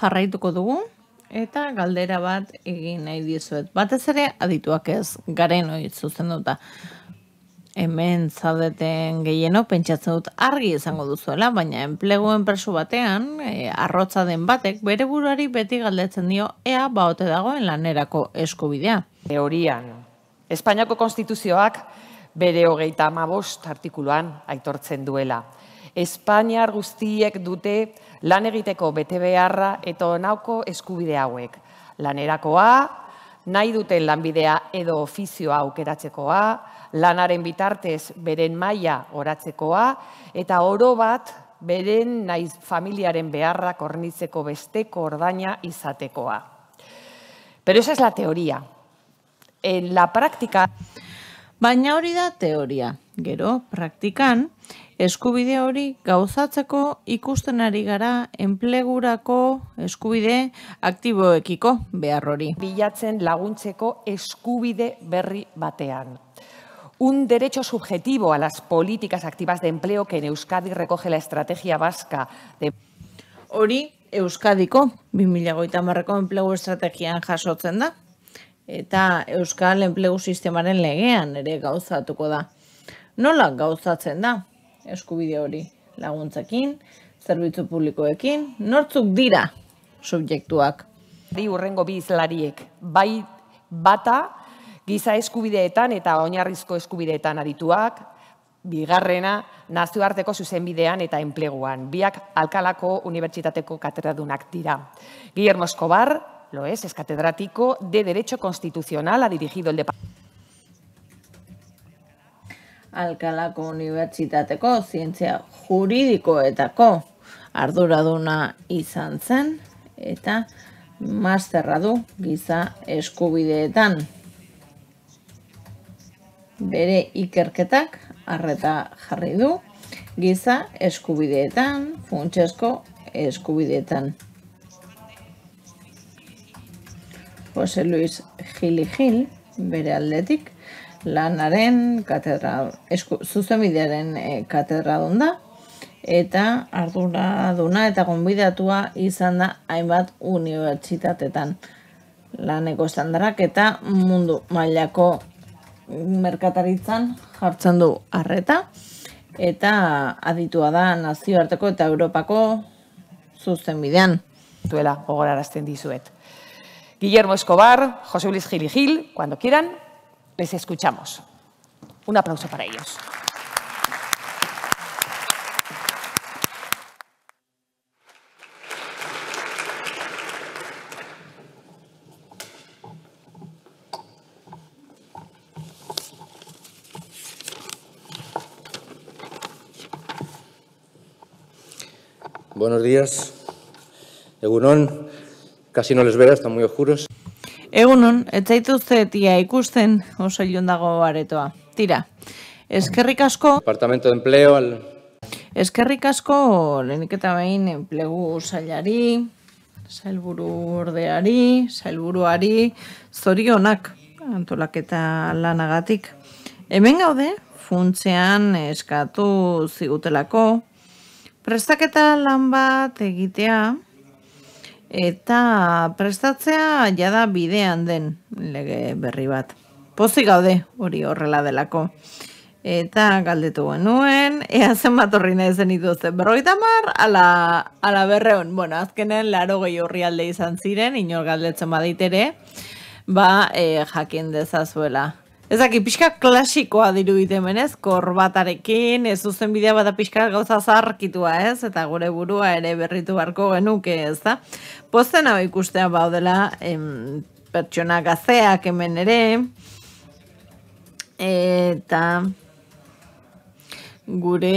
jarraituko dugu eta galdera bat egin nahi dizuet. Batez ere adituak ez garen hori zuzenduta. Hemen zaudeten gehieno pentsatzen dut argi izango duzuela, baina enpleguen presu batean, arrotza den batek bere buruari beti galdetzen dio ea baote dagoen lanerako eskubidea. Teorian, Espainiako Konstituzioak bere 35 artikuluan aitortzen duela. Espainiar guztiek dute lan egiteko betebeharra eta honako eskubide hauek. Lanerakoa, nahi duten lanbidea edo ofizioa aukeratzekoa, lanaren bitartez beren maila oratzekoa, eta oro bat beren naiz familiaren beharrak hornitzeko besteko ordaina izatekoa. Pero esa es la teoría. En la práctica... Baina hori da teoria. Gero, praktikan, eskubide hori gauzatzeko ikusten ari gara enplegurako eskubide aktiboekiko behar hori. Bilatzen laguntzeko eskubide berri batean. Un derecho subjetivo a las políticas activas de empleo que en Euskadi recoge la estrategia vasca de... Hori Euskadiko 2030ko enplegu estrategian jasotzen da. Eta Euskal Enplegu Sistemaren legean ere gauzatuko da. Nola gauzatzen da eskubide hori? Laguntzekin, zerbitzu publikoekin, nortzuk dira subjektuak? Hurrengo bi hizlariek, bai bata giza eskubideetan eta oinarrizko eskubideetan adituak, bigarrena nazioarteko zuzenbidean eta enpleguan. Biak Alcalako Unibertsitateko katedradunak dira. Guillermo Escobar, lo es catedrático de Derecho Constitucional, ha dirigido el departamento. Alcalako Unibertsitateko zientzia juridikoetako arduraduna izan zen eta masterra du giza eskubideetan. Bere ikerketak arreta jarri du giza eskubideetan, funtsezko eskubideetan. Jose Luis Gili Gil, bere aldetik, lanaren zuzenbidearen katedradun da, eta arduraduna eta gonbidatua izan da hainbat unibertsitatetan. Laneko estandarrak eta mundu mailako merkataritzan jartzen du arreta, eta aditua da nazioarteko eta Europako zuzenbidean. Duela gogorarazten dizuet. Guillermo Escobar, José Luis Gil y Gil, cuando quieran, les escuchamos. Un aplauso para ellos. Buenos días. Egunon. Casi no les verá, están muy oscuros. Egunon, ez zaituzte tia ikusten oso ilun dago aretoa. Tira, eskerrik asko... Departamento de Empleo... Eskerrik asko lehenik eta behin enplegu sailari, sailburu ordeari, sailburuari, zorionak antolaketa lanagatik. Hemen gaude, funtsean eskatu zigutelako, prestaketa lan bat egitea, eta prestatzea jada bidean den lege berri bat. Pozik gaude hori horrela delako. Eta galdetu genuen, ea zenbat horri nahi zen dituzte. 50 ala 200. Bueno, azkenen 80 orrialde izan ziren, inor galdetzen baditere, jakin dezazuela. Ezaki, pixka klasikoa dirudite hemenez, korbatarekin, ez zuzen bidea bada pixka gauza zarkitua ez, eta gure burua ere berritu beharko genuke ez da. Pozten hau ikustea baudela pertsona gazteak hemen ere, eta gure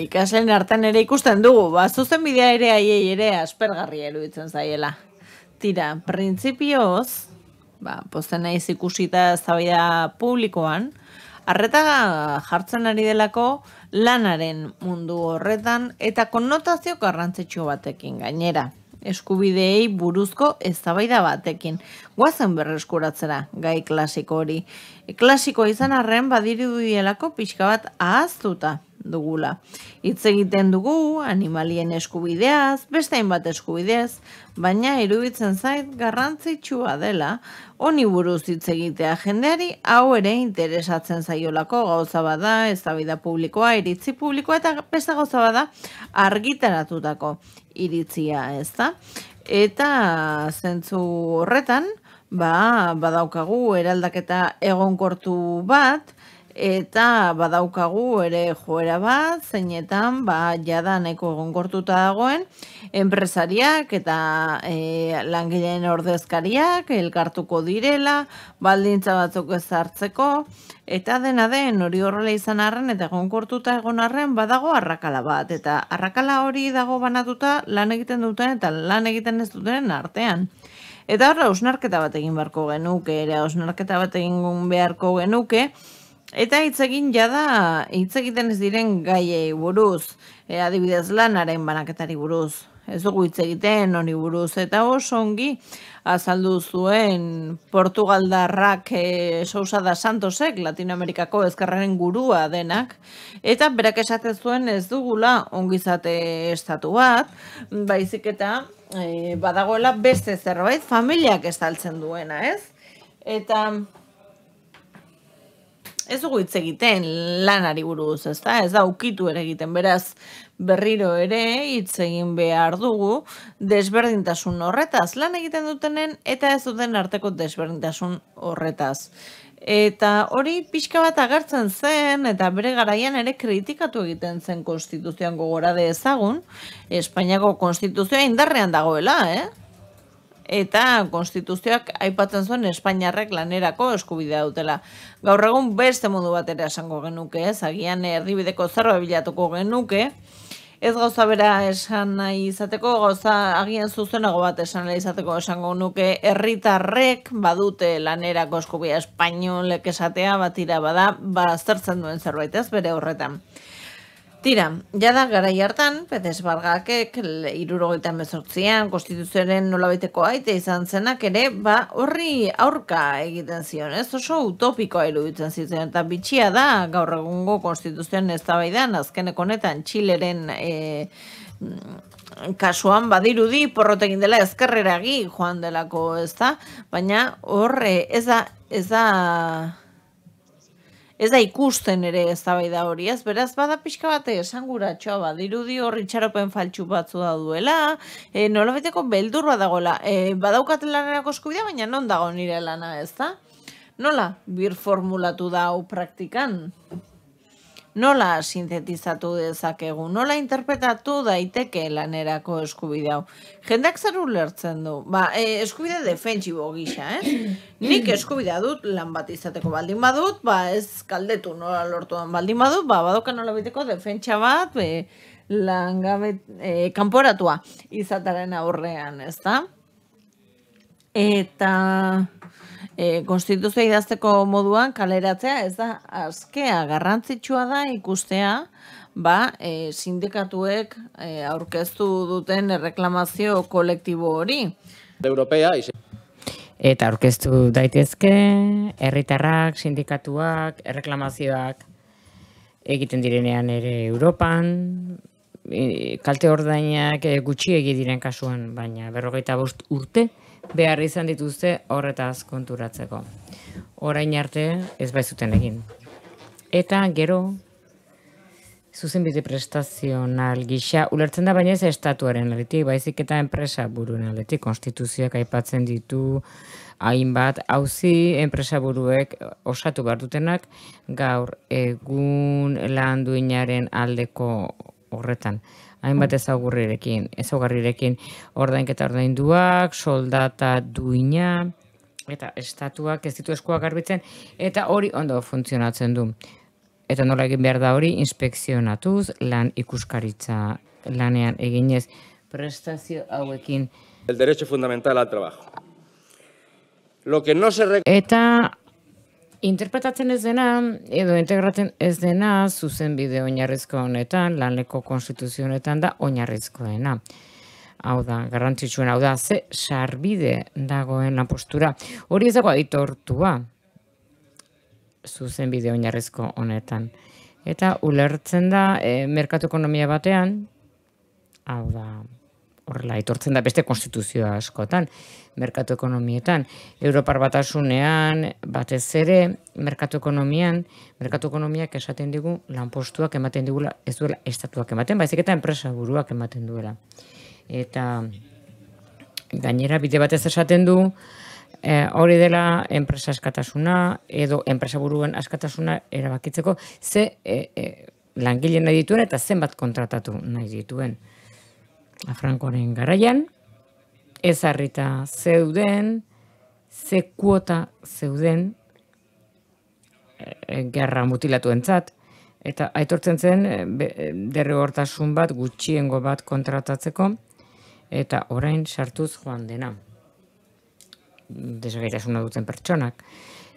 ikasleen hartan ere ikusten dugu, zuzen bidea ere aiei ere aspergarria eruditzen zaiela. Tira, printzipioz, pozten naiz ikusita eztabaida publikoan, arreta jartzen ari delako lanaren mundu horretan eta konnotazio garrantzitsu batekin gainera. Eskubideei buruzko eztabaida batekin. Goazen berreskuratzera gai klasiko hori. Klasikoa izan arren badirudielako pixka bat ahaztuta dugula. Hitz egiten dugu animalien eskubideaz, beste hainbat eskubidez, baina iruditzen zait garrantzitsua dela honi buruz hitz egitea jendeari hau ere interesatzen zaiolako gauza bada, eztabaida publikoa, iritzi publikoa eta beste gauza bada argitaratutako iritzia, ezta? Eta zentzu horretan, badaukagu eraldaketa egonkortu bat, eta badaukagu ere joera bat, zeinetan jada nahiko egonkortuta dagoen, enpresariak eta langileen ordezkariak elkartuko direla, baldintza batzuk ezartzeko, eta dena den hori horrela izan arren eta egonkortuta egon arren badago arrakala bat, eta arrakala hori dago banatuta lan egiten duten eta lan egiten ez duten artean. Eta horra hausnarketa bat egin beharko genuke, eta hitz egiten ez diren gaiei buruz, adibidez lanaren banaketari buruz, ez dugu hitz egiten honi buruz, eta oso ongi azaldu zuen Portugaldarrak Sousa da Santosek, Latinoamerikako ezkerraren gurua denak, eta berak esaten zuen ez dugula ongizate estatu bat, baizik eta badagoela beste zerbait familiak estaltzen duena, ez? Eta ez dugu hitz egiten lanari buruz, ezta? Ez da ukitu ere egiten, beraz berriro ere hitz egin behar dugu desberdintasun horretaz, lan egiten dutenen eta ez duten arteko desberdintasun horretaz. Eta hori pixka bat agertzen zen, eta bere garaian ere kritikatu egiten zen konstituzioan gogora dezagun, Espainiako konstituzioa indarrean dagoela, Eta konstituzioak aipatzen zuen Espainiarrek lanerako eskubidea dutela. Gaur egun beste modu batera esango genuke, agian erdibideko zerbait bilatuko genuke, ez gauza bera esan nahi izateko, gauza agian zuzenago bat esan nahi izateko esango nuke herritarrek badute lanerako eskubidea espainolek esatea, batira bada, aztertzen duen zerbait ez bere horretan. Tira, jada garai hartan, Pérez Vargasek 78an konstituzioaren nolabaiteko aite izan zenak ere, horri aurka egiten zion, ez oso utopikoa iruditzen zitzen, eta bitxia da gaur egungo konstituzioan eztabaidan azkeneko honetan Txileren kasuan badirudi porrotekin dela ezkerreragi joan delako, ez da, baina horre ez da ikusten ere eztabaida hori, ez? Beraz, bada pixka bate esanguratxoa badirudi hor itxaropen faltsu batzu da duela, nolabaiteko beldur badagoela, badaukat lanerako eskubidea, baina non dago nire lana, ez da? Nola birformulatu da hau praktikan? Nola sintetizatu dezakegu? Nola interpretatu daiteke lanerako eskubide hau? Jendeak zer ulertzen du? Eskubide defentsibo gisa, Nik eskubidea dut lan bat izateko baldin badut, ez kaldetu nola lortuan baldin badut, badoka nola biteko defentsa bat, kanporatua izataren aurrean, ez da? Eta konstituzioa idazteko moduan kaleratzea ez da askea, garrantzitsua da ikustea sindikatuek aurkeztu duten erreklamazio kolektibo hori. Eta aurkeztu daitezke herritarrak, sindikatuak, erreklamazioak egiten direnean ere Europan, kalte ordainak gutxiegi diren kasuan, baina 45 urte behar izan dituzte horretaz konturatzeko. Orain arte ez baizuten egin. Eta gero zuzenbide prestazional gisa ulertzen da, baina ez estatuaren aldetik, baizik eta enpresa buruen aldetik. Konstituzioak aipatzen ditu hainbat auzi enpresa buruek osatu behar dutenak gaur egun lan duinaren aldeko horretan. Hainbat ezaugarrirekin ordainketa ordainduak, soldata duina, eta estatuak ez ditu eskuak garbitzen, eta hori ondo funtzionatzen du. Eta nola egin behar da hori, inspekzionatuz, lan ikuskaritza lanean eginez prestazio hauekin. El derecho fundamental al trabajo. Eta interpretatzen ez dena, edo integratzen ez dena, zuzenbide oinarrizko honetan, laneko konstituzionetan da oinarrizkoena. Hau da, garrantzitsuen, hau da, ze sarbide dagoen lanpostura. Hori ez dago aitortua zuzenbide oinarrizko honetan. Eta ulertzen da, merkatu ekonomia batean, hau da, horrela, etortzen da beste konstituzioa askotan, merkatu ekonomietan, Europar Batasunean, batez ere, merkatu ekonomiak esaten digu, lanpostuak ematen digula, ez duela estatuak ematen, baizik eta enpresa buruak ematen duela. Eta gainera, bide batez esaten du, hori dela enpresa askatasuna, edo enpresa buruen askatasuna erabakitzeko, ze langile nahi dituen eta zenbat kontratatu nahi dituen. Frankoren garaian, ezarrita zeuden, ze kuota zeuden gerra mutilatuentzat, eta aitortzen zen derrigortasun bat, gutxiengo bat kontratatzeko, eta orain sartuz joan dena. Desgaitasuna duten pertsonak.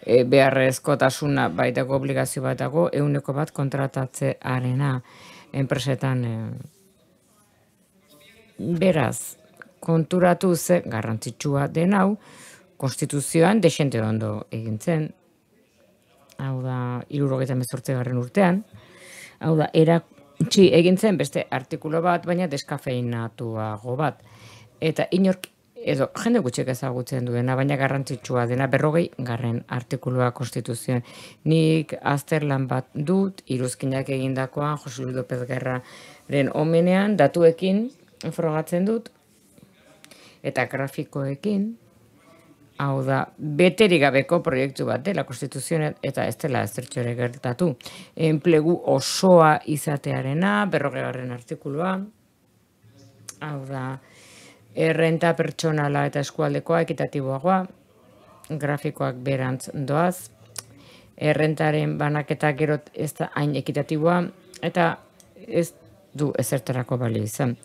Beharrezkotasuna baitako obligazio bat dago, 100% kontratatzearena enpresetan. Beraz, konturatu ze garrantzitsua den hau, konstituzioan desente ondo egin zen, hau da, 78. urtean, hau da, erakutsi egin zen beste artikulu bat, baina deskafeinatuago bat. Eta inork, edo jende gutxik ezagutzen duena, baina garrantzitsua dena 40. artikulua konstituzioan. Nik azterlan bat dut, iruzkinak egindakoan, Jose Luis López Guerraren omenean, datuekin, frogatzen dut, eta grafikoekin, hau da, beterik gabeko proiektu bat dela konstituzioan, eta ez dela ezertxore gertatu. Enplegu osoa izatearena, 40. artikulua, hau da, errenta pertsonala eta eskualdekoa ekitatiboagoa, grafikoak berantz doaz, errentaren banaketa gero ez da hain ekitatiboa, eta ez du ezertarako balio izan.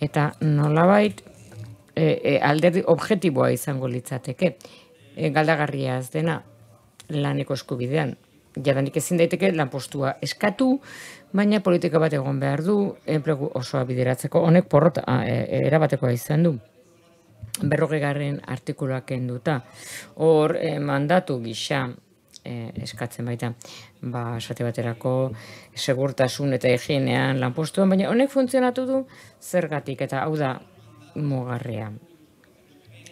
Eta nolabait alderdi objektiboa izango litzateke. Galdagarria ez dena laneko eskubidean. Jadanik ezin daiteke lanpostua eskatu, baina politika bat egon behar du, enplegu osoa bideratzeko. Honek porrot erabatekoa izan du. 40. artikuluak kenduta. Hor mandatu gisa eskatzen baita, esate baterako segurtasun eta higienean lanpostuan, baina honek funtzionatu du zergatik, eta hau da mugarria.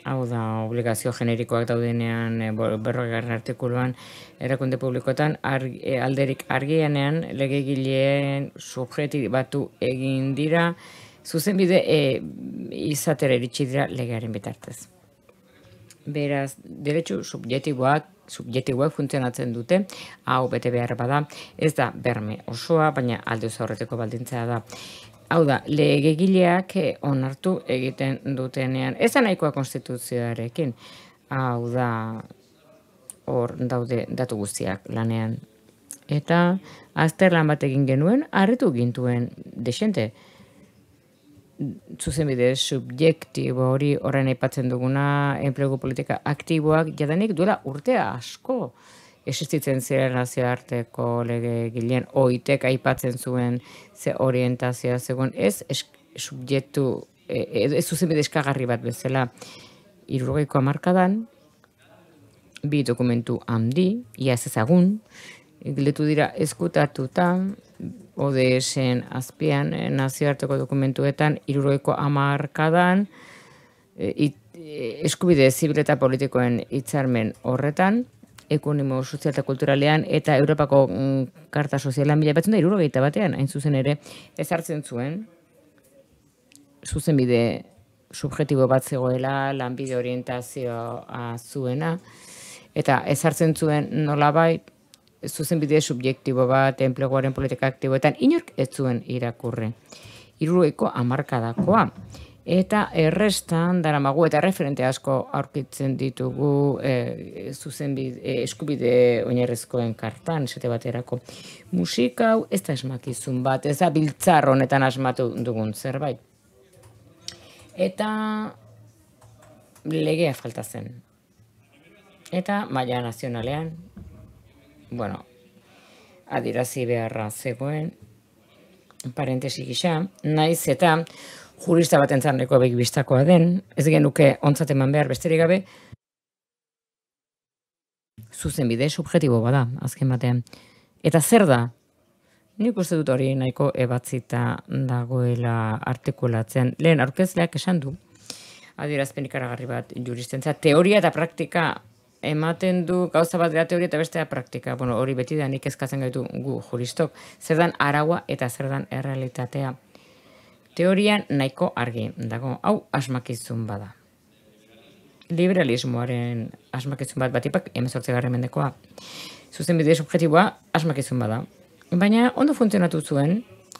Hau da obligazio generikoak daudenean 40. artikuluan erakunde publikoetan alderik argienean legegileen subjektibatu egin dira, zuzenbide izatera iritsi dira legearen bitartez. Beraz, derechu subjektiboak funtzionatzen dute, hau bete behar bada, ez da berme osoa, baina aldez aurreteko baldintzea da. Hau da, legegileak onartu egiten dutenean, ez da nahikoa konstituzioarekin, hau da, hor daude datu guztiak lanean. Eta azterlan bat egin genuen, harritu gintuen desente. Zuzenbide subjektibo hori orain aipatzen duguna enplegu politika aktiboak jadanik duela urtea asko existitzen ziren nazioarteko legegileen oitek aipatzen zuen ze orientazioa zegoen ez subjektu ez zuzenbide eskagarri bat bezala 70ko hamarkadan bi dokumentu handi ia ez ezagun gelditu dira ezkutatuta ODS-en azpian, nazioarteko dokumentuetan, 70ko hamarkadan, eskubide zibil eta politikoen hitzarmen horretan, ekonomiko, sozial eta kulturalean, eta Europako Karta Sozialan 1971 hain zuzen ere, ezartzen zuen, zuzenbide subjektibo bat zegoela, lanbide orientazioa zuena, eta ezartzen zuen nolabait, zuzenbide subjektibo bat, enpleguaren politika aktiboetan, inork ez zuen irakurri. 70ko hamarkadakoa. Eta errestan, daramagu eta referente asko aurkitzen ditugu eskubide oinarrizkoen kartan, esate baterako. Musika hau ez da esmakizun bat, ez da biltzar honetan asmatu dugun zerbait. Eta legea falta zen. Eta maila nazionalean, adirazi beharra zegoen, parentesi gisa, naiz eta jurista bat entzarneko begibistakoa den, ez genuke ontzat eman behar besterik gabe, zuzenbide subjektibo bada, azken batean. Eta zer da Nik uste dut hori nahiko ebatzita dagoela artikulatzen. Lehen aurkezleak esan du, adierazpen ikaragarri bat juristentza, teoria eta praktika ematen du gauza bat dela teoria eta bestea praktika. Bueno, hori beti da nik eskatzen gaitu gu juristok. Zer dan araua eta zer dan errealitatea. Teorian nahiko argi dago, hau asmakizun bada. Liberalismoaren asmakizun bat batipak 18. mendekoa. Zuzenbide subjektiboa asmakizun bada. Baina ondo funtzionatu zuen,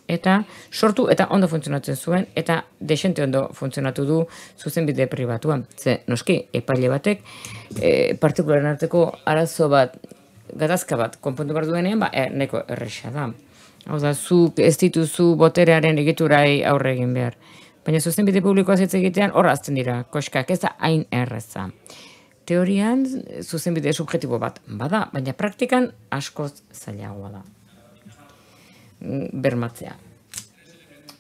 eta sortu eta ondo funtzionatzen zuen, eta desente ondo funtzionatu du zuzenbide pribatua. Ze, noski, epaile batek, partikularen arteko arazo bat, gatazka bat, konpontu behar duenean, nahiko erresa da. Hau da, zuk ez dituzu boterearen egiturai aurre egin behar. Baina zuzenbide publikoa hitz egitean, hor azten dira, koskak, ez da hain erreza. Teorian, zuzenbide subjektibo bat bada, baina praktikan askoz zailagoa da. Bermatzea.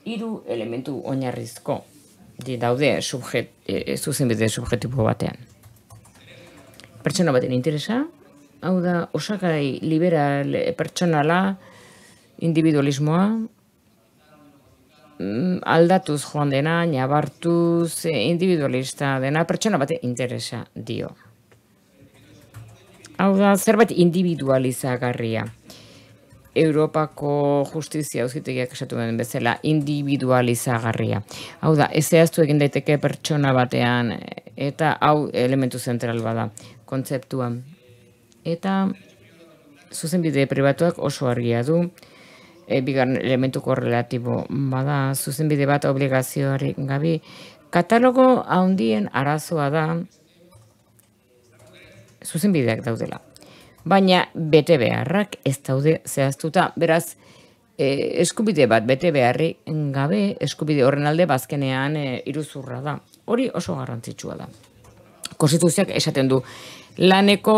3 elementu oinarrizko daude zuzenbide subjektibo batean. Pertsona baten interesa, hau da osagai liberal pertsonala, individualismoa, aldatuz joan dena, nabartuz, individualista dena, pertsona bate interesa dio. Hau da zerbait individualizagarria. Europako justizia auzitegiak esatu den bezala individualizagarria. Hau da, ez zehaztu egin daiteke pertsona batean, eta hau elementu zentral bada, kontzeptuan. Eta zuzenbide pribatuak oso argia du, bigarren elementu korrelatibo bada, zuzenbide bat obligazioari gabi. Katalogo handien arazoa da zuzenbideak daudela. Baina bete beharrak ez daude zehaztuta, beraz, eskubide bat bete beharri gabe, eskubide horren alde bazkenean iruzurra da. Hori oso garrantzitsua da. Konstituzioak esaten du laneko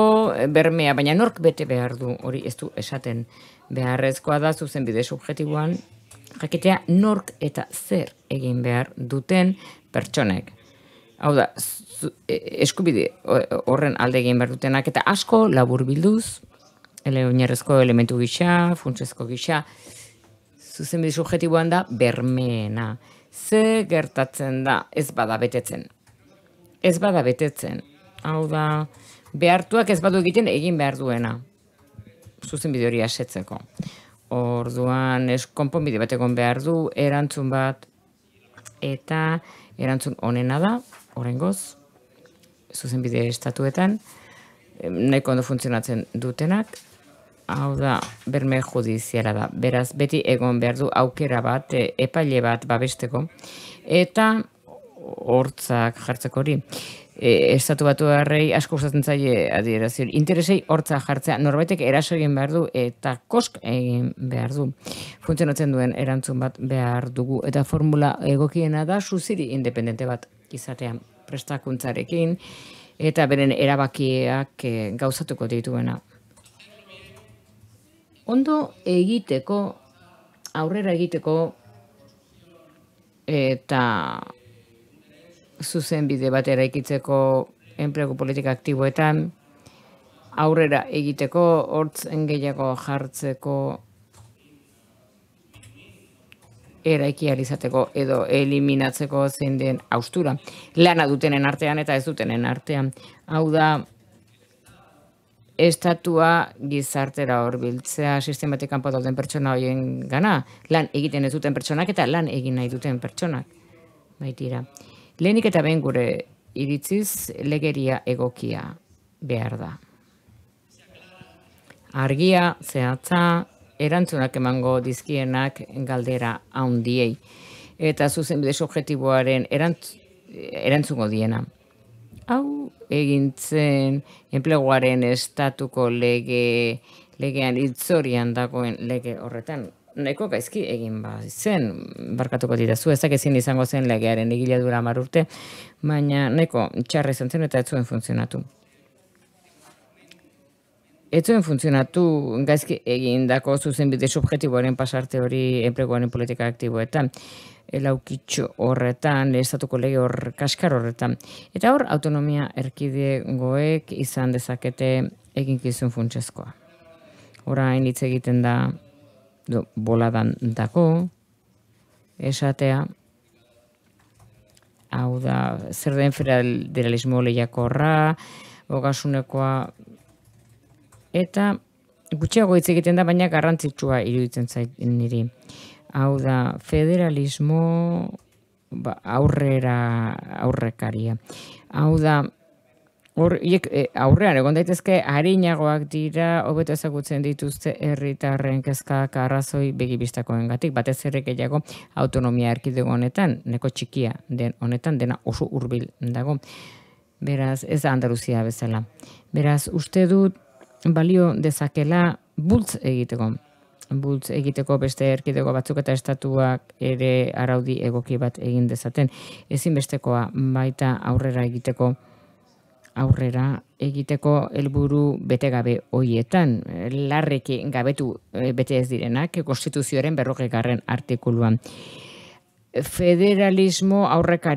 bermea, baina nork bete behar du, hori ez du esaten. Beharrezkoa da zuzenbide subjektiboan, jakitea nork eta zer egin behar duten pertsonek. Hau da, eskubide horren alde egin behar dutenak, eta asko labur bilduz, oinarrezko elementu gisa, funtsezko gisa, zuzenbide subjektiboan da bermeena. Ze gertatzen da ez bada betetzen. Ez bada betetzen. Hau da, behartuak ez badu egiten egin behar duena. Zuzenbide hori asetzeko. Orduan, konponbide bat egon behar du, erantzun bat, eta erantzun onena da, oraingoz, zuzenbide estatuetan, nahiko ondo funtzionatzen dutenak, hau da, berme judiziara da. Beraz, beti egon behar du aukera bat, epaile bat babesteko, eta hortzak jartzeko hori. Estatu batu harrei asko gustatzen zaie adierazio. Interesei hortza jartzea, norbaitek eraso egin behar du eta kosk egin behar du. Funtzionatzen duen erantzun bat behar dugu eta formula egokiena da suziri independente bat izatea prestakuntzarekin eta beren erabakiak gauzatuko dituena. Ondo egiteko, aurrera egiteko eta zuzenbide bat eraikitzeko enplegu politika aktiboetan, aurrera egiteko, hortz gehiago jartzeko, eraikial izateko edo eliminatzeko zein den haustura. Lana dutenen artean eta ez dutenen artean. Hau da, estatua gizartera horbiltzea sistematik kanpo dauden pertsona horien gana. Lan egiten ez duten pertsonak eta lan egin nahi duten pertsonak. Baitira. Lehenik eta behin gure iritziz legeria egokia behar da. Argia, zehatza, erantzunak emango dizkienak galdera handiei. Eta zuzenbide subjektiboaren erantzungo diena. Hau egintzen enpleguaren estatuko legean hitzorian dagoen lege horretan. Nahiko gaizki egin zen, barkatuko ditazu, ezak ezin izango zen legearen egiladura 10 urte, baina nahiko txarra izan zen eta ez zuen funtzionatu. Ez zuen funtzionatu gaizki egindako zuzenbide subjektiboaren pasarte hori enpleguaren politika aktiboetan, laukitxo horretan, estatuko lege hor kaskar horretan. Eta hor, autonomia erkidegoek izan dezakete eginkizun funtsezkoa. Orain hitz egiten da boladan dako, esatea, hau da, zer den federalismo lehiakorra, ogasunekoa, eta gutxiago hitz egiten da, baina garrantzitsua iruditzen zait niri. Hau da, federalismo aurrekaria. Hau da, aurrean egon daitezke arinagoak dira, hobeto ezagutzen dituzte herritarren kezkak arrazoi begibistakoengatik, batez ere gehiago autonomia erkidego honetan, neko txikia den honetan, dena oso hurbil dago. Beraz, ez da Andaluzia bezala. Beraz, uste dut balio dezakela bultz egiteko beste erkidego batzuk eta estatuak ere araudi egoki bat egin dezaten. Ezinbestekoa baita aurrera egiteko helburu betegabe hoietan, larreki gabetu bete ez direnak, konstituzioaren 40. artikuluan. Federalismo aurrera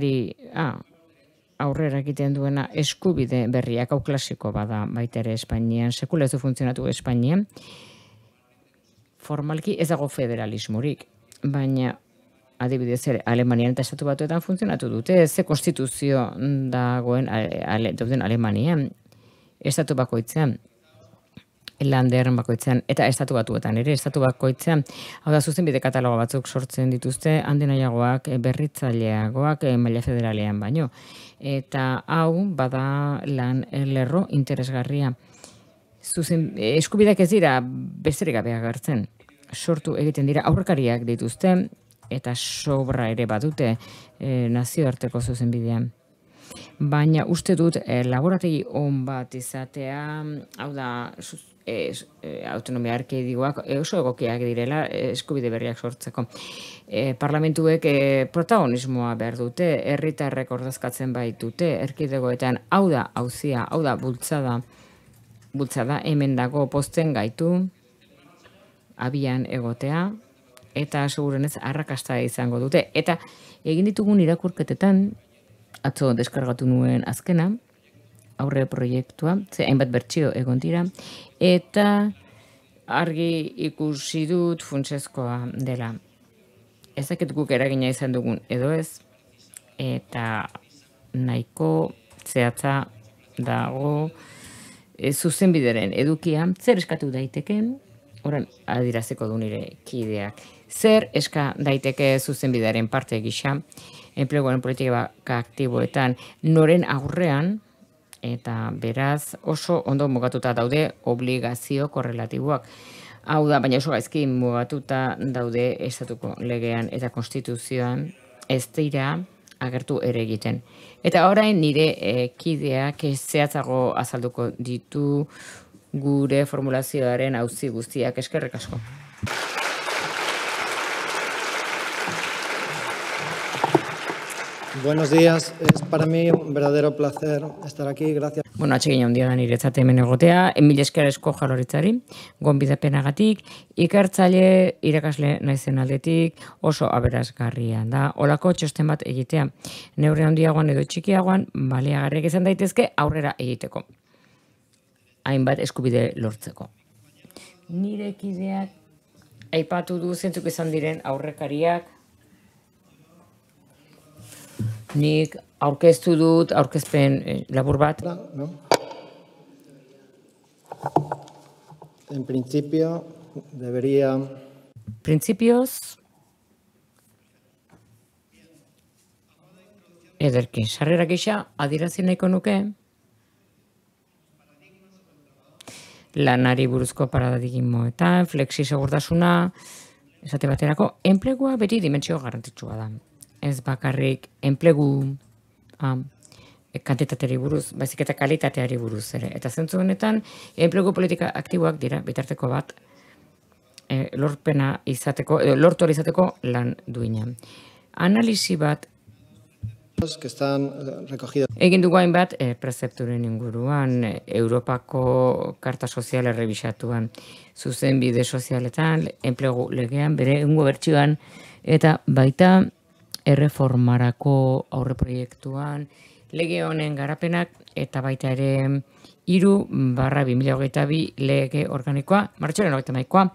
egiten duena eskubide berriak, hau klasiko bada baita ere Espainian, sekula ez du funtzionatu Espainian, formalki ez dago federalismorik, baina adibidez ere Alemanian eta Estatu Batuetan funtzionatu dute, ze konstituzio dagoen dauden Alemanian, Estatu bakoitzean, lander bakoitzean, eta Estatu Batuetan ere, Estatu bakoitzean, hau da zuzenbide katalogo batzuk sortzen dituzte, handi nahiagoak, berritzaileagoak, maila federalean baino. Eta hau bada lan lerro interesgarria. Eskubideak ez dira besterik gabe agertzen. Sortu egiten dira aurrekariak dituzte eta sobra ere badute nazioarteko zuzenbidean. Baina uste dut laborategi on bat izatea, hau da autonomia erkidegoak oso egokiak direla eskubide berriak sortzeko. Parlamentuek protagonismoa behar dute, herritarrek ordezkatzen baitute, erkidegoetan hau da auzia, hau da bultzada hemen dago pozten gaitu, abian egotea, eta segurenez arrakasta izango dute. Eta egin ditugun irakurketetan, atzo deskargatu nuen azkena, aurre proiektua, hainbat bertsio egon dira, eta argi ikusi dut funtsezkoa dela. Ez dakit guk eragina izan dugun edo ez, eta nahiko zehatza dago zuzenbideren edukia, zer eskatu daiteken, orain adiraziko du nire kideak, zer eska daiteke zuzenbidearen parte gisa, enpleguaren politika aktiboetan noren aurrean, eta beraz oso ondo mugatuta daude obligazio korrelatiboak. Hau da, baina oso gaizki mugatuta daude estatuko legean eta konstituzioan ez dira agertu ere egiten. Eta orain nire kideak zehatzago azalduko ditu gure formulazioaren auzi guztiak. Eskerrik asko. Buenos días, es para mí un verdadero placer estar aquí, gracias. Bueno, atsegin handia da niretzat hemen egotea, mila esker asko Jaurlaritzari, gonbidapenagatik, ikertzaile irakasle naizen aldetik oso aberasgarria da. Olako txosten bat egitea, neure handiagoan edo txikiagoan, baliagarriak izan daitezke aurrera egiteko. Hainbat eskubide lortzeko. Nire kideak aipatu du zentzuk izan diren aurrekariak, nik aurkeztu dut, aurkezpen labur bat. ¿No? En principio, debería... Printzipioz, ederki, sarrera gisa, adirazi nahiko nuke, lanari buruzko paradigmoetan, flexi segurtasuna, esate baterako, enplegua beti dimentsio garrantzitsua da. Ez bakarrik enplegu kantitateri buruz, baizik eta kalitateari buruz ere. Eta zentzu honetan, enplegu politika aktiboak dira, bitarteko bat, lortu izateko lan duina. Analisi bat que están recogidos. egin dugu hainbat prezepturen inguruan, Europako Karta Soziala errebisatuan, zuzenbide sozialetan, enplegu legean, bere egungo bertsioan, eta baita erreformarako aurreproiektuan, lege honen garapenak eta baita ere 3/2022 lege organikoa, martxoaren 22koa,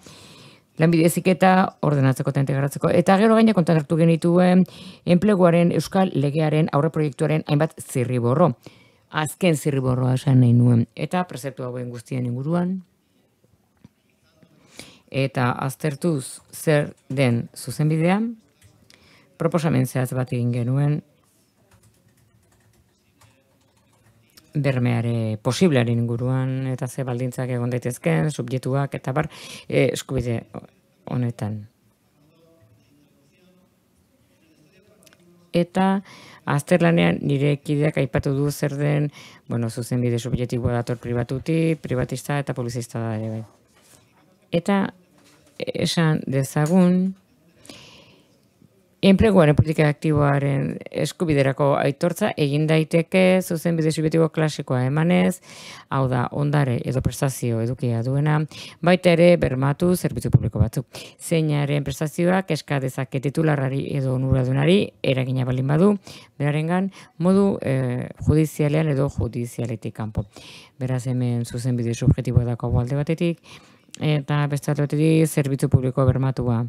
lanbide heziketa ordenatzeko eta integratzeko. Eta gero gaina kontan hartu genituen enpleguaren euskal legearen aurreproiektuaren hainbat zirriborro. Azken zirriborroa esan nahi nuen. Eta prezeptu hauen guztien inguruan. Eta aztertuz zer den zuzenbidea, proposamen zehatz bat egin genuen bermeare posiblearen inguruan eta ze baldintzak egon daitezkeen, subjektuak eta bar eskubide honetan. Eta azterlanean nire kideak aipatu du zer den, zuzenbide subjektiboa dator pribatutik, privatista eta publizista da ere bai. Eta esan dezagun, enpleguaren politika aktiboaren eskubiderako aitortza egin daiteke zuzenbide subjektibo klasikoa emanez, hau da ondare edo prestazio edukia duena, baita ere bermatu zerbitzu publiko batzuk. Zeinaren prestazioak eska dezake titularrari edo onuradunari eragina baldin badu, berarengan modu judizialean edo judizialetik kanpo. Beraz hemen zuzenbide subjektiboa dako alde batetik, eta beste alde batetik zerbitzu publiko bermatua.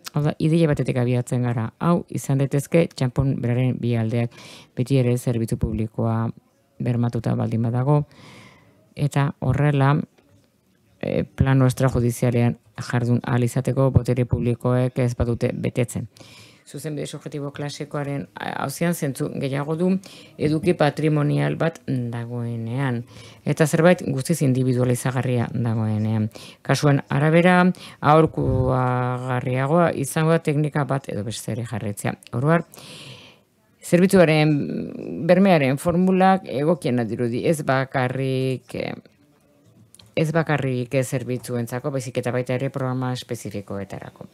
Hau da, ideia batetik abiatzen gara. Hau, izan daitezke txanpon beraren bi aldeak beti ere zerbitzu publikoa bermatuta baldin badago. Eta horrela, plano extrajudizialean jardun ahal izateko botere publikoek ez badute betetzen. Zuzenbide subjektibo klasikoaren hauzian zentzu gehiago du eduki patrimonial bat dagoenean. Eta zerbait guztiz individualizagarria dagoenean. Kasuen arabera, aholkugarriagoa izango da teknika bat edo bestere jarretzea. Orduan, zerbitzuaren bermearen formulak egokien dirudi ez bakarrik zerbitzuentzako, baizik eta baita ere programa espezifikoetarako.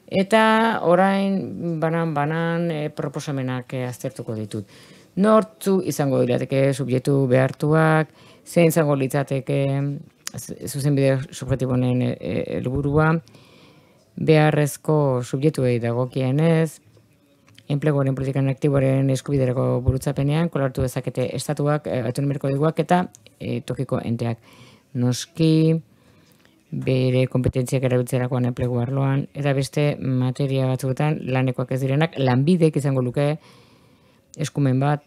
Eta orain banan proposamenak aztertuko ditut. Nortzu izango lirateke subjektu behartuak, zein izango litzateke zuzenbide subjektibonen helburua, beharrezko subjektuei dagokienez, enpleguaren politikan aktiboaren eskubiderako burutzapenean, kolartu dezakete estatuak, autonomiko diguak eta tokiko enteak. Noski, bere kompetentziak erabiltzerakoan enplegu arloan, eta beste materia batzuetan lanekoak ez direnak, lanbidek izango luke eskumen bat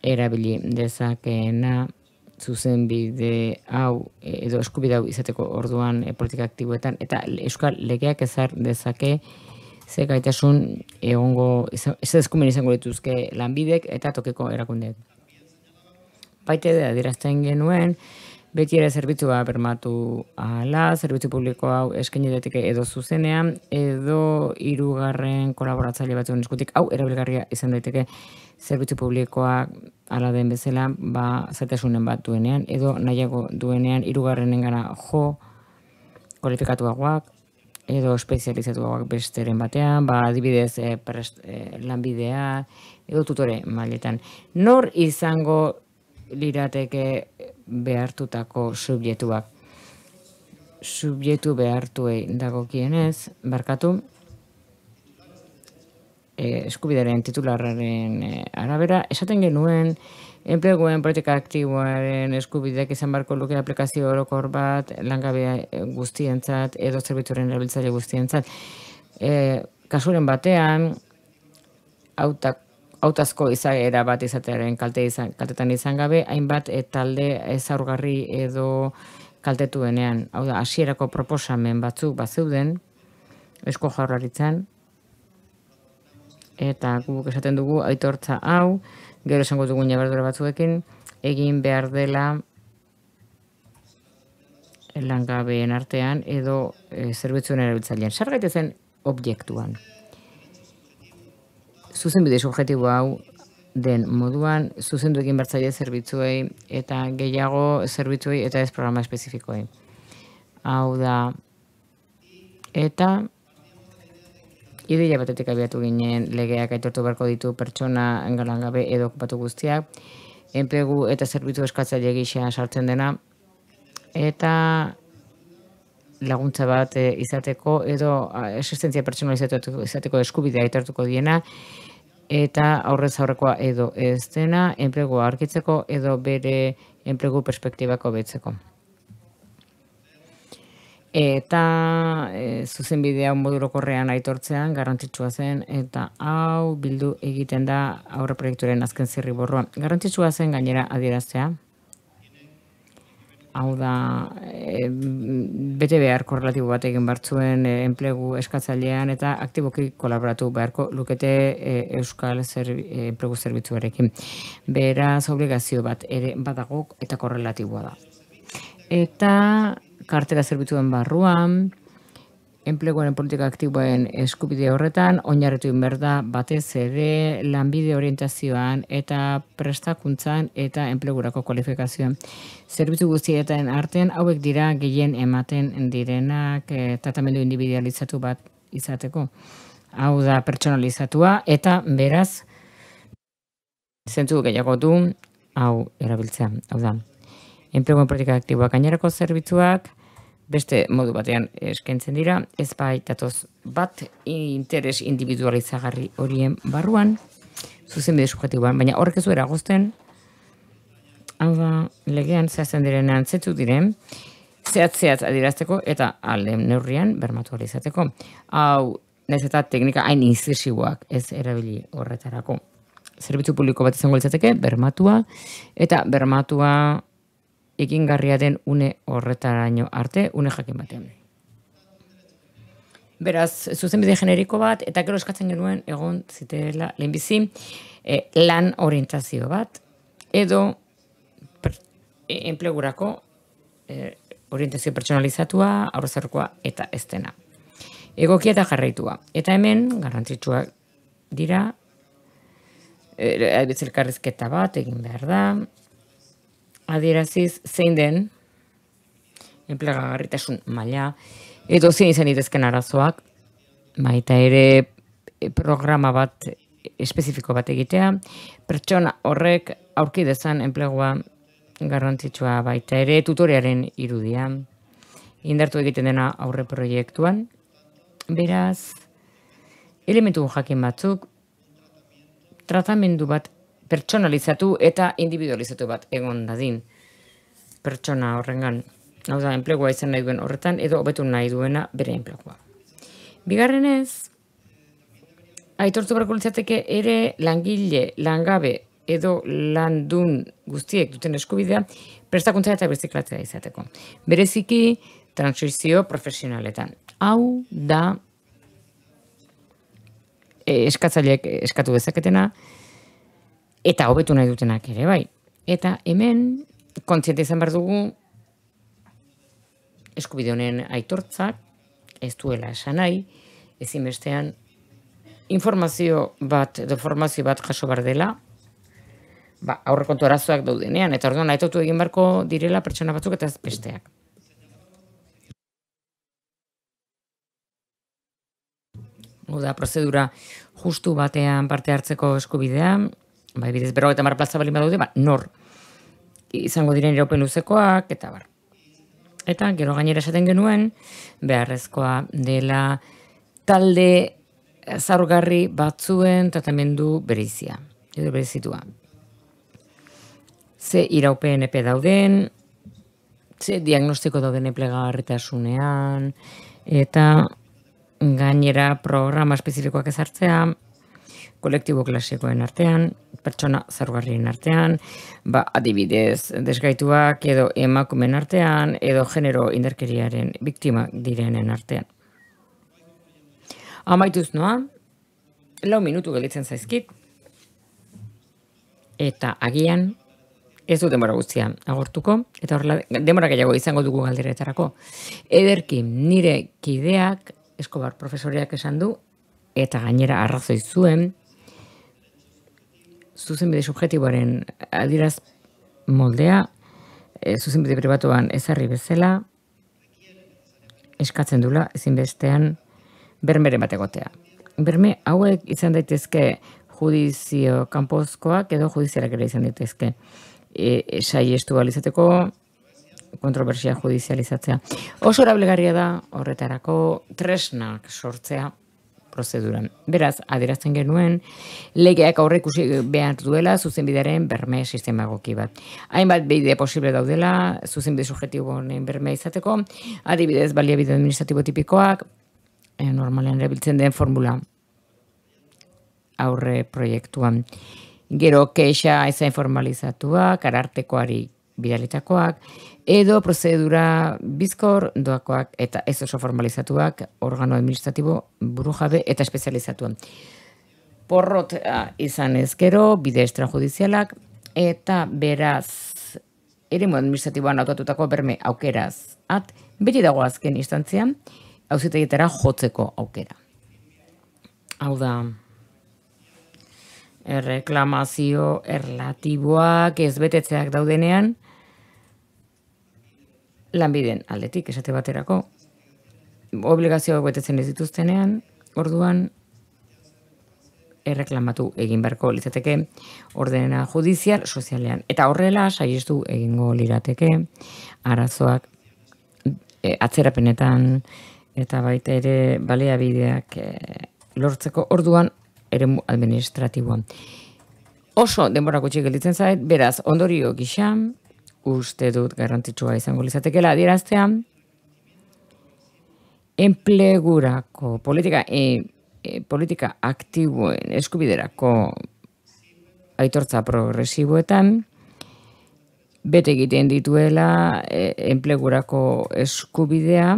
erabili dezakeena zuzenbide hau edo eskubide hau izateko orduan politika aktiboetan, eta euskal legeak ezar dezake ze gaitasun egongo, ez eskumen izango dituzke lanbidek eta tokiko erakundeek. Baite da adierazten genuen, beti ere zerbitzua bermatu ahala, zerbitzu publiko hau eskaini daiteke edo zuzenean, edo hirugarren kolaboratzaile batzuen eskutik, hau erabilgarria izan daiteke zerbitzu publikoa hala den bezala, zaitasunen bat duenean, edo nahiago duenean hirugarrenengana jo kualifikatuagoak, edo espezializatuagoak besteren batean, adibidez lanbidea, edo tutore mailetan. Nor izango lirateke behartutako subjektuak. Subjektu behartuei dagokienez, barkatu, eskubidaren titularraren arabera, esaten genuen, enpleguen politika aktiboaren eskubideak izan barko luke aplikazio orokor bat, langabe guztientzat, edo zerbitzuaren erabiltzaile guztientzat. Kasuren batean, hautazko izaera bat izatearen kaltetan izan gabe, hainbat talde ezaugarri edo kaltetuenean. Hau da, hasierako proposamen batzuk bazeuden, Eusko Jaurlaritzan, eta guk esaten dugu aitortza hau, gero esango dugun jabardura batzuekin, egin behar dela langabeen artean edo zerbitzuen erabiltzailean. Sar gaitezen objektuan. Zuzenbide subjektibo hau den moduan, zuzendu egin bertzaile zerbitzuei eta gehiago zerbitzuei eta ez programa espezifikoei. Hau da, eta ideia batetik abiatu ginen legeak aitortu beharko ditu pertsona langabe edo okupatu guztiak, enplegu eta zerbitzu eskatzaile gisa sartzen dena, eta laguntza bat izateko edo existentzia pertsonalizatu izateko eskubidea aitortuko diena, eta aurrez aurrekoa edo ez dena, enplegua aurkitzeko edo bere enplegu perspektibako betzeko. eta zuzenbidea modulokorrean aitortzean garrantzitsua zen, eta hau bildu egiten da aurre proiektuaren azken zirriborroa. Garrantzitsua zen gainera adieraztea. Hau da, bete behar korrelatibo bat egin bartzuen enplegu eskatzailean eta aktiboki kolaboratu beharko lukete Euskal enplegu zerbitzuarekin. Beraz, obligazio bat ere badago eta korrelatiboa da. Eta kartera zerbitzuen barruan, enpleguaren politika aktiboen eskubide horretan, oinarritu behar da batez ere lanbide orientazioan eta prestakuntzan eta enplegurako kualifikazioan. Zerbitzu guztietan artean hauek dira gehien ematen direnak tratamendu individualizatu bat izateko. Hau da pertsonalizatua eta beraz zentzu gehiago du hau erabiltzea. Hau da, enpleguen politika aktiboak gainerako zerbitzuak beste modu batean eskaintzen dira, ez baitatoz bat interes individualizagarri horien barruan, zuzenbide subjektiboan, baina horrek ez du eragozten, hau da, legean zehazten direnean zetzu diren, zehatz adierazteko eta alde neurrian bermatu izateko. Hau, nahiz eta teknika hain inzisiboak ez erabili horretarako. Zerbitzu publiko bat izango litzateke, bermatua, eta bermatua egingarria den une horretaraino arte, une jakin batean. Beraz, zuzenbide generiko bat, eta gero eskatzen genuen egon zitela lehenbizi lan orientazio bat, edo enplegurako orientazio pertsonalizatua, aurrezarkoa eta ez dena. Egokia eta jarraitua. Eta hemen, garrantzitsuak dira, elkarrizketa bat egin behar da, adieraziz zein den enplegagarritasun maila edo zein izan ditezken arazoak, baita ere programa bat espezifiko bat egitea, pertsona horrek aurki dezan enplegua garrantzitsua, baita ere tutorearen irudia, indartu egiten dena aurre proiektuan. Beraz, elementu jakin batzuk, tratamendu bat pertsonalizatu eta individualizatu bat egon dadin pertsona horrengan. Hau da, enplegua izan nahi duen horretan edo hobetu nahi duena bere enplegua. Bigarrenez, aitortu beharko litzateke ere langile, langabe edo landun guztiek duten eskubidea prestakuntza eta birziklatzea izateko. Bereziki, transizio profesionaletan. Hau da eskatzaileek eskatu dezaketena, eta hobetu nahi dutenak ere, bai. Eta hemen, kontziente izan behar dugu, eskubide honen aitortzak, ez duela esan nahi, ezinbestean, informazio bat edo formazio bat jaso behar dela, aurrekontu arazoak daudenean, eta orduan aitortu egin beharko direla pertsona batzuk eta besteak. Oda, prozedura justu batean parte hartzeko eskubidea, bai bidez 50 plaza balin badaude, nor izango diren iraupen luzekoak, eta bar. Eta gero gainera esaten genuen, beharrezkoa dela talde zaurgarri batzuen tratamendu bereizia, edo bereizitua. Ze iraupen epe dauden, ze diagnostiko dauden enplegagarritasunean, eta gainera programa espezifikoak ezartzea, kolektibo klasikoen artean, pertsona zaurgarrien artean, adibidez, desgaituak edo emakumeen artean, edo genero indarkeriaren biktima direnen artean. Amaituz noa, 4 minutu gelditzen zaizkit, eta agian ez du denbora guztia agortuko, eta horrela denbora gehiago izango dugu galderetarako. Ederki nire kideak, Eskobar profesoreak esan du, eta gainera arrazoi zuen, zuzenbide subjektiboaren adieraz moldea, zuzenbide pribatuan ezarri bezala, eskatzen dula ezinbestean bermeren bat egotea. Berme hauek izan daitezke judizio kanpozkoak edo judizialak ere izan daitezke. Saiestu izateko kontrobersia judizializatzea. Oso erabilgarria da horretarako tresnak sortzea prozeduran. Beraz, adierazten genuen, legeak aurreikusi behar duela zuzenbidearen berme sistema egoki bat. Hainbat bide posible daudela, zuzenbide subjektibo honen bermea izateko, adibidez, baliabide administratibo tipikoak, normalean erabiltzen den formula aurre proiektuan. Gero, keixa ezain formalizatuak, arartekoari bidalitakoak, edo prozedura bizkor doakoak eta ez oso formalizatuak, organo administratibo burujabe eta espezializatuan. Porrot izan ezkero, bide extrajudizialak, eta beraz, eremu administratiboan autatutako berme aukeraz, beti dago azken instantzian, auzitegietara jotzeko aukera. Hau da, erreklamazio erlatiboak ez betetzeak daudenean, lanbiden aldetik esate baterako, obligazioak betetzen ez dituztenean, orduan erreklamatu egin beharko litzateke ordena judizial sozialean. Eta horrela saiestu egingo lirateke arazoak atzerapenetan eta baita ere baliabideak lortzeko orduan eremu administratiboan. Oso denbora gutxi gelditzen zait, beraz ondorio gisa, uste dut garrantzitsua izango litzatekeela adieraztea, enplegurako politika aktiboen eskubiderako aitortza progresiboetan, bete egiten dituela enplegurako eskubidea,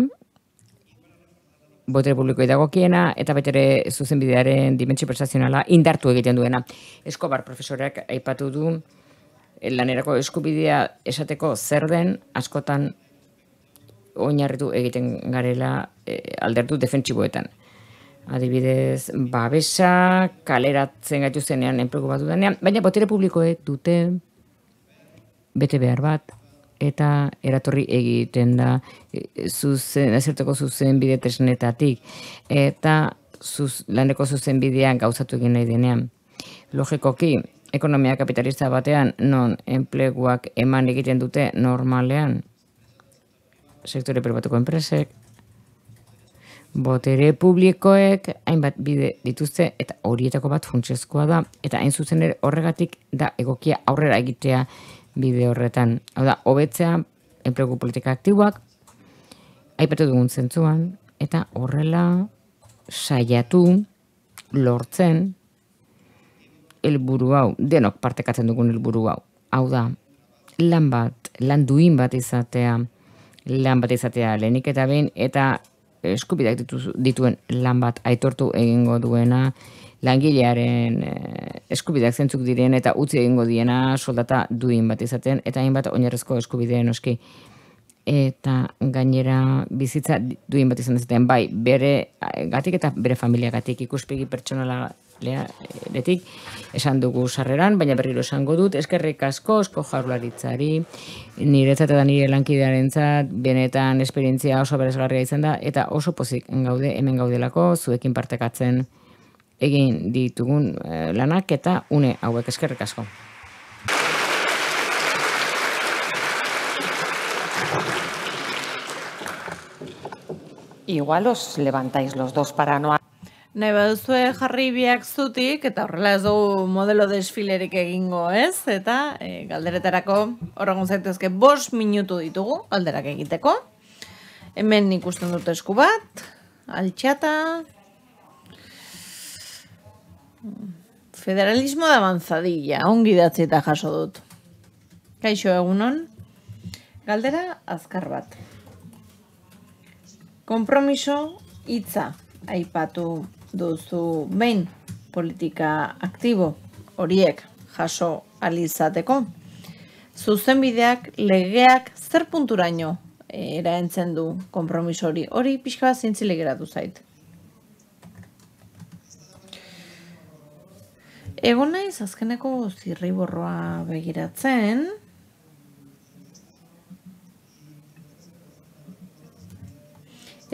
botere publikoi dagokiena, eta betere zuzenbidearen dimentsio prestazionala indartu egiten duena. Escobar profesoreak aipatu du lanerako eskubidea esateko zer den askotan oinarritu egiten garela alderdu defentsiboetan. Adibidez, babesa, kaleratzen gaitu zenean enplegu bat dudanean, baina botere publikoek dute bete behar bat, eta eratorri egiten da ezerteko zuzenbide tresnetatik, eta laneko zuzenbidean gauzatu egin nahi denean. Logikoki, ekonomia kapitalista batean, non enpleguak eman egiten dute normalean, sektore pribatuko enpresek, botere publikoek hainbat bide dituzte, eta horietako bat funtsezkoa da, eta hain zuzen ere horregatik da egokia aurrera egitea bide horretan. Hau da, hobetzea enplegu politika aktiboak, aipatu dugun zentzuan, eta horrela saiatu lortzen helburu hau, denok partekatzen dugun helburu hau. Hau da, lan duin bat izatea lehenik eta behin, eta eskubideak dituen lan bat aitortu egingo duena, langilearen eskubideak zentzuk diren eta utzi egingo diena soldata duin bat izaten, eta hainbat oinarrizko eskubideen noski. Eta gainera bizitza duin bat izan dezaten, bai, bere gatik eta bere familia gatik ikuspegi pertsonaletik esan dugu sarreran, baina berriro esango dut, eskerrik asko Eusko Jaurlaritzari, niretzat eta nire lankidearentzat benetan esperientzia oso beresgarria izan da, eta oso pozik gaude hemen gaudelako zuekin partekatzen egin ditugun lanak eta une hauek. Eskerrik asko. Igual os levantáis los dos para no... Nahi baduzue jarri biak zutik, eta horrela ez dugu modelo desfilerik egingo, ez? Eta galderetarako horregun zaitezke 5 minutu ditugu galderak egiteko. Hemen ikusten dut esku bat, altxata... Federalismo de avanzadilla, ongi datzi eta jaso dut. Kaixo egunon. Galdera azkar bat. Konpromiso hitza aipatu duzu behin politika aktibo horiek jaso alizateko. Zuzenbideak, legeak zer punturaino eraentzen du konpromiso hori? Hori pixka bat zintzile geratu zait. Egon naiz azkeneko zirriborroa begiratzen.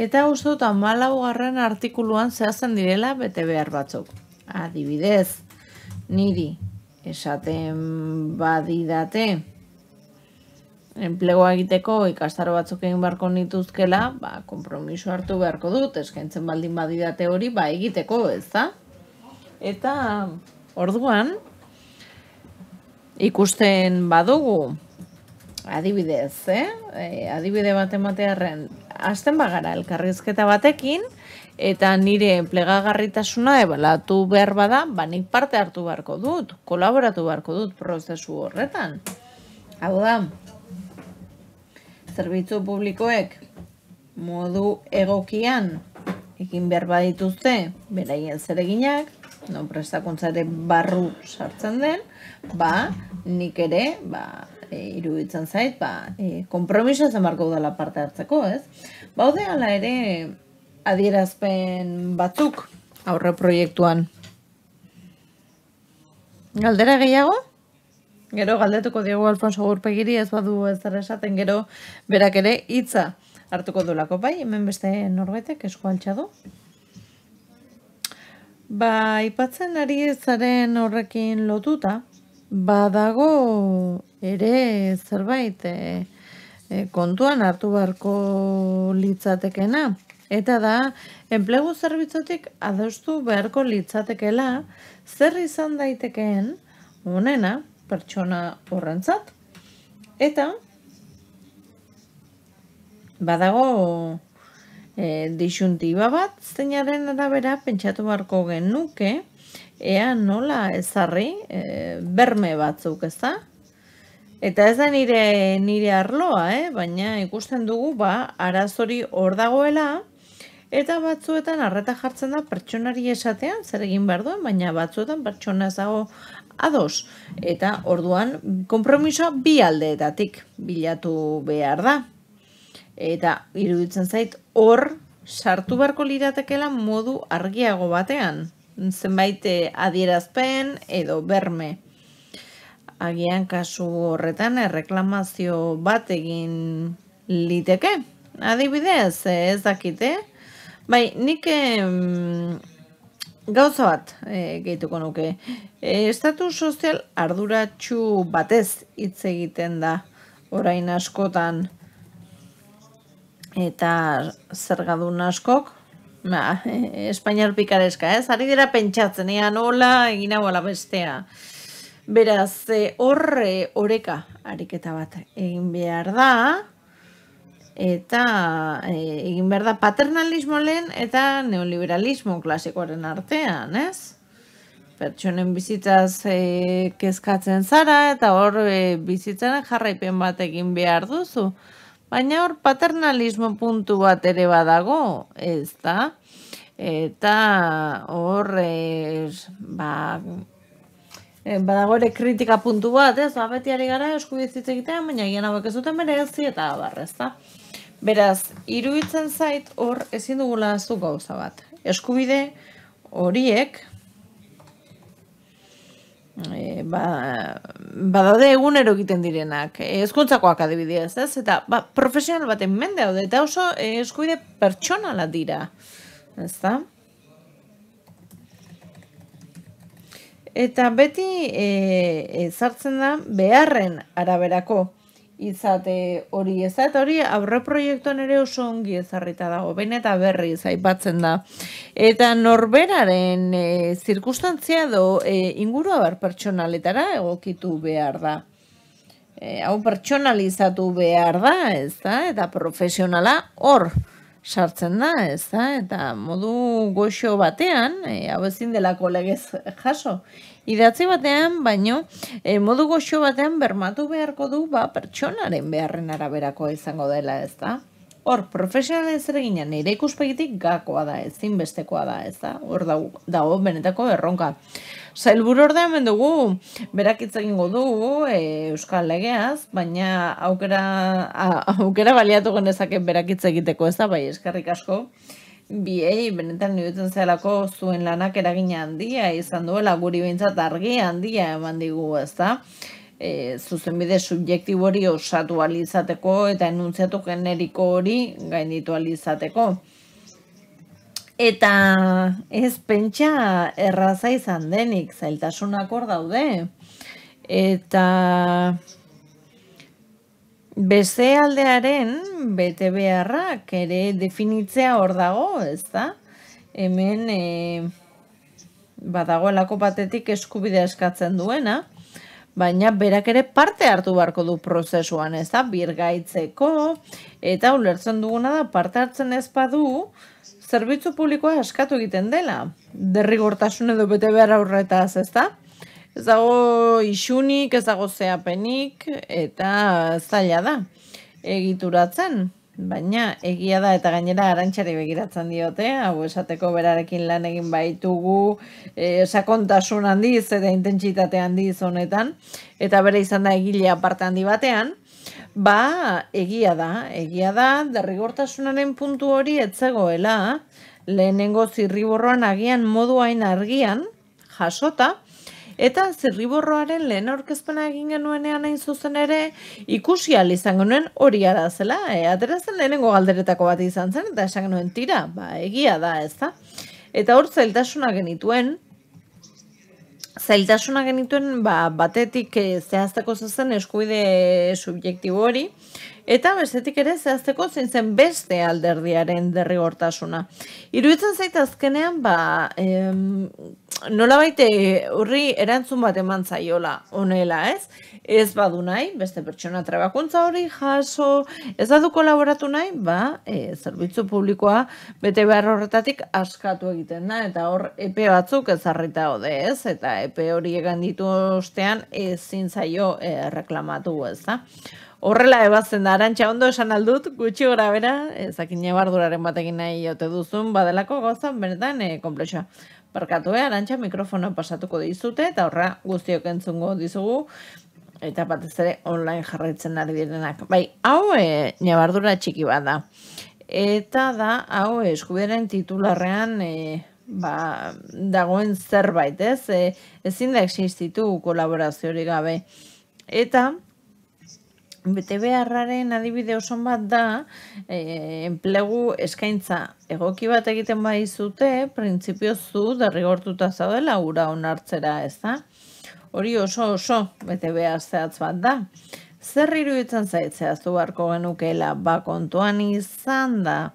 Eta uste dut 14. artikuluan zehazten direla bete behar batzuk. Adibidez, niri esaten badidate enplegoa egiteko ikastaro batzuk egin beharko nituzkela, konpromiso hartu beharko dut, eskaintzen baldin badidate hori, egiteko, ez da? Eta orduan, ikusten badugu, adibidez, adibide bat ematearren, hasten bagara elkarrizketa batekin, eta nire plegagarritasuna ebalatu behar bada, nik parte hartu beharko dut, kolaboratu beharko dut prozesu horretan. Hau da, zerbitzu publikoek modu egokian egin behar badituzte beraien zereginak, non prestakuntzare barru sartzen den, nik ere, iruditzen zait, konpromiso zen barko dela parte hartzeko, ez? Baude ala ere adierazpen batzuk aurre proiektuan. Galdera gehiago? Gero galdetuko Diego Alfonso Gurpegiri ez badu ez dara esaten, gero berak ere hitza hartuko duelako, hemen beste norbaitek esku altxa du. Aipatzen ari zaren horrekin lotuta, badago ere zerbait kontuan hartu beharko litzatekena. Eta da, enplegu zerbitzutik adostu beharko litzatekela zer izan daitekeen onena pertsona horrentzat. Eta badago disuntiba bat, zeinaren arabera pentsatu beharko genuke, ea nola ezarri berme batzuk, ez da? Eta ez da nire arloa, baina ikusten dugu arazori hor dagoela, eta batzuetan arreta jartzen da pertsonari esatean, zer egin behar duen, baina batzuetan pertsona ez dago ados. Eta orduan konpromisoa bi aldeetatik bilatu behar da. Eta iruditzen zait hor sartu beharko liratekela modu argiago batean. Zenbait adierazpen edo berme. Agian kasu horretan erreklamazio bat egin liteke. Adibidez, ez dakite. Nik gauza bat gehituko nuke. Estatu sozial arduratsu batez hitz egiten da orain askotan. Eta zergadun askok, Espainiar pikareska, ari dira pentsatzen, nola egin hau ala bestea. Beraz, oreka ariketa bat egin behar da, eta egin behar da paternalismo lehen eta neoliberalismo klasikoaren artean, ez? Pertsonen bizitzaz kezkatzen zara, eta hor bizitzaren jarraipen bat egin behar duzu. Baina hor paternalismo puntu bat ere badago, ez da? Eta hor, badago ere kritika puntu bat, ez? Beti ari gara eskubidez egitean, baina gian hauek ez duten merezi eta ez da? Beraz, iruditzen zait hor ezin dugula zu gauza bat. Eskubide horiek, badaude egunero egiten direnak, hezkuntzakoak adibidez, ez? Eta profesional baten mende daude, eta oso eskubide pertsonala dira, ez da? Eta beti ezartzen da beharren araberako izate hori, ez da? Eta hori aurre proiektuan ere oso ongi ezarrita dago, behin eta berriz aipatzen da. Eta norberaren zirkustantzia edo ingurua pertsonaletara egokitu behar da. Hau pertsonalizatu behar da, ez da? Eta profesionala hor sartzen da, ez da? Eta modu goxo batean, hau ezin delako legez jaso, idatzi batean, baino, modu goxo batean bermatu beharko du pertsonaren beharren araberakoa izango dela, ez da? Hor, profesionalen zeregina nire ikuspegitik gakoa da, ezinbestekoa da, ez da? Hor dago benetako erronka. Sailburu ordean dugu, berak hitz egingo dugu Euskal Legeaz, baina aukera baliatu genezake berak hitz egiteko, ez da? Bai, eskerrik asko. Biei, benetan niretzen zelako zuen lanak eragina handia izan duela, guri behintzat argi handia eman digu, ez da? Zuzenbide subjektibo hori osatu alizateko eta enuntziatu generiko hori gainditu alizateko. Eta ez pentsa erraza izan denik, zailtasunak hor daude. Eta Beste aldearen betebeharrak ere definitzea hor dago, ez da? Hemen badagoelako batetik eskubidea eskatzen duena, baina berak ere parte hartu beharko du prozesuan, ez da? Birgaitzeko, eta ulertzen duguna da parte hartzen ez badu, zerbitzu publikoa eskatu egiten dela. Derrigortasun edo betebehar horretaz, ez da? Ez dago isunik, ez dago zehapenik, eta zaila da egituratzen. Baina egia da eta gainera Arantxari begiratzen diote, hau esateko berarekin lan egin baitugu sakontasun handiz eta intentsitate handiz honetan, eta bere izan da egilea parte handi batean, egia da, derrigortasunaren puntu hori etzegoela, lehenengo zirriborroan agian modu hain argian jasota, eta zirriborroaren lehen aurkezpena egin genuenean hain zuzen ere ikusi ahal izan genuen hori arazela. Aterazen lehenengo galderetako bat izan zen, eta esan genuen tira, egia da, ez da? Eta hor zailtasuna genituen, batetik zehazteko zen eskubide subjektibo hori, eta bestetik ere zehazteko zein zen beste alderdiaren derrigortasuna. Iruditzen zait azkenean, nolabait horri erantzun bat eman zaiola honela, ez? Ez badu nahi, beste pertsona trebakuntza hori jaso, ez badu kolaboratu nahi, zerbitzu publikoa bete behar horretatik askatu egiten da, eta hor epe batzuk ezarrita hode, ez? Eta epe hori egan ditu ostean ezin zaio reklamatu, ez da? Horrela ebazen da, Arantxa, ondo esan aldut, gutxi gora bera, ezakin nebarduraren batekin nahi jote duzun, badelako gozan, benetan, komplexoa. Barkatu, Arantxa, mikrofona pasatuko dizute, eta horra guztiok entzungo dizugu, eta batez ere online jarraitzen ari direnak. Bai, hau nebardura txiki bat da. Eta da, hau eskubideren titularrean dagoen zerbait, ez? Ezin da existitu kolaboraziorik gabe. Eta betebeharraren adibide oson bat da, enplegu eskaintza egoki bat egiten baizute, printzipio zu derrigortuta zaudela ura onartzera, ez da? Hori oso betebehar zehatz bat da. Zer iruditzen zait zehaztu beharko genukeela, kontuan izan da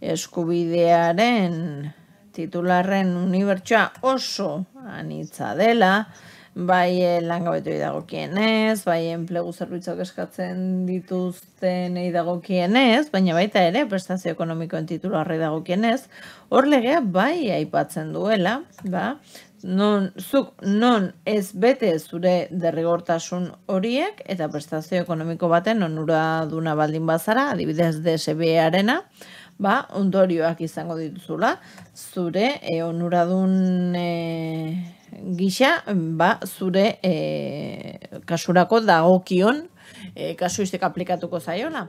eskubidearen titularren unibertsoa oso anitza dela, bai langabetui dagokienez, bai enplegu zerbitzuak eskatzen dituztenei dagokienez, baina baita ere prestazio ekonomikoen titularrei dagokienez, hor legea bai aipatzen duela, non ez bete zure derrigortasun horiek eta prestazio ekonomiko baten onuraduna baldin bazara, adibidez DSB-arena, ondorioak izango dituzula, zure onuradun gisa, zure kasurako dagokion kasuistik aplikatuko zaiola.